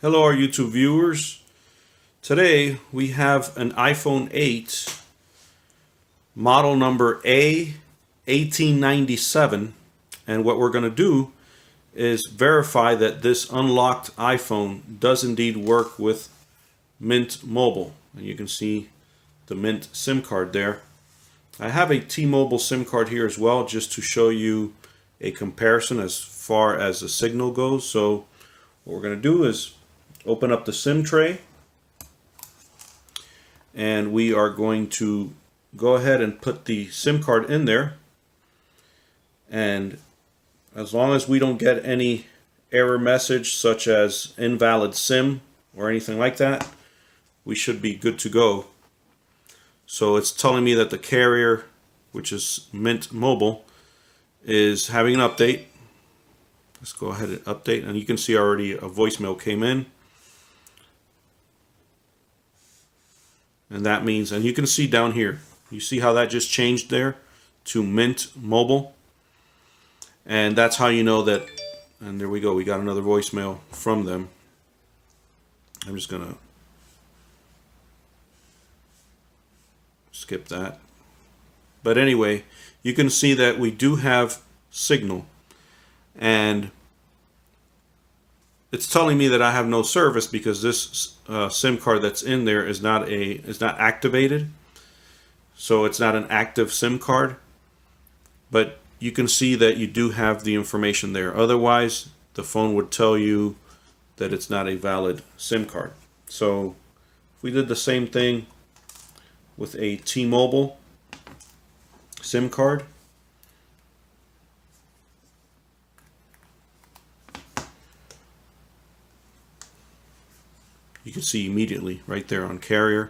Hello, our YouTube viewers. Today we have an iPhone 8 model number a1897, and what we're going to do is verify that this unlocked iPhone does indeed work with Mint Mobile. And you can see the Mint SIM card there. I have a T-Mobile SIM card here as well, just to show you a comparison as far as the signal goes. So what we're going to do is open up the SIM tray, and we are going to go ahead and put the SIM card in there. And as long as we don't get any error message such as invalid SIM or anything like that, we should be good to go. So it's telling me that the carrier, which is Mint Mobile, is having an update. Let's go ahead and update, and you can see already a voicemail came in. And that means, and you can see down here, you see how that just changed there to Mint Mobile. And that's how you know that, and there we go, we got another voicemail from them. I'm just going to skip that. But anyway, you can see that we do have signal. And it's telling me that I have no service because this SIM card that's in there is not activated, so it's not an active SIM card. But you can see that you do have the information there. Otherwise, the phone would tell you that it's not a valid SIM card. So if we did the same thing with a T-Mobile SIM card, you can see immediately right there on carrier,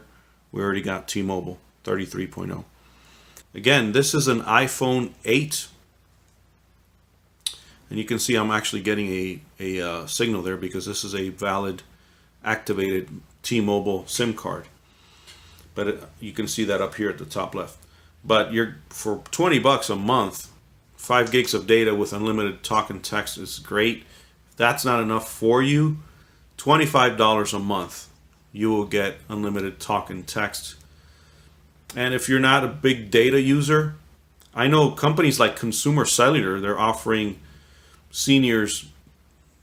we already got T-Mobile 33.0. Again, this is an iPhone 8. And you can see I'm actually getting a signal there because this is a valid activated T-Mobile SIM card. But you can see that up here at the top left. But for 20 bucks a month, 5 gigs of data with unlimited talk and text is great. If that's not enough for you, $25 a month, you will get unlimited talk and text. And if you're not a big data user, I know companies like Consumer Cellular, they're offering seniors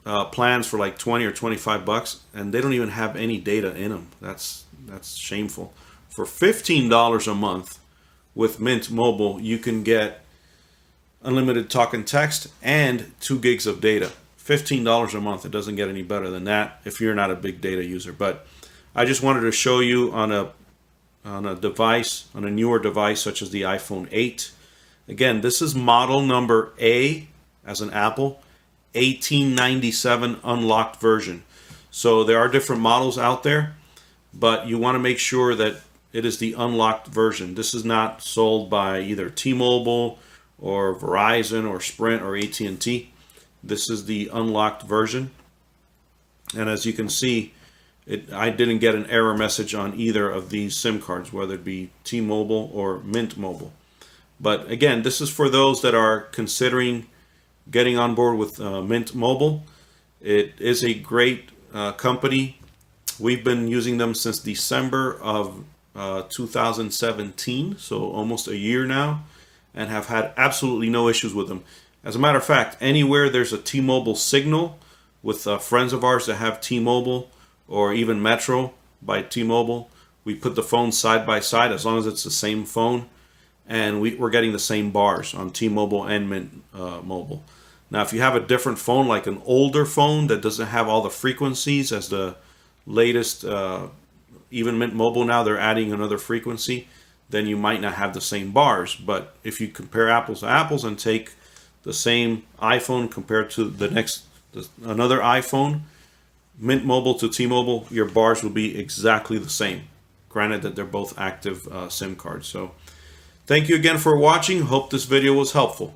plans for like 20 or 25 bucks, and they don't even have any data in them. That's shameful. For $15 a month with Mint Mobile, you can get unlimited talk and text and 2 gigs of data. $15 a month. It doesn't get any better than that if you're not a big data user. But I just wanted to show you on a device, on a newer device such as the iPhone 8. Again, this is model number A, as in Apple, 1897 unlocked version. So there are different models out there, but you want to make sure that it is the unlocked version. This is not sold by either T-Mobile or Verizon or Sprint or AT&T. This is the unlocked version. And as you can see, I didn't get an error message on either of these SIM cards, whether it be T-Mobile or Mint Mobile. But again, this is for those that are considering getting on board with Mint Mobile. It is a great company. We've been using them since December of 2017, so almost a year now, and have had absolutely no issues with them. As a matter of fact, anywhere there's a T-Mobile signal with friends of ours that have T-Mobile or even Metro by T-Mobile, we put the phones side by side as long as it's the same phone, and we're getting the same bars on T-Mobile and Mint Mobile. Now, if you have a different phone, like an older phone that doesn't have all the frequencies as the latest, even Mint Mobile now, they're adding another frequency, then you might not have the same bars. But if you compare apples to apples and take the same iPhone compared to another iPhone, Mint Mobile to T-Mobile, your bars will be exactly the same. Granted that they're both active SIM cards. So thank you again for watching. Hope this video was helpful.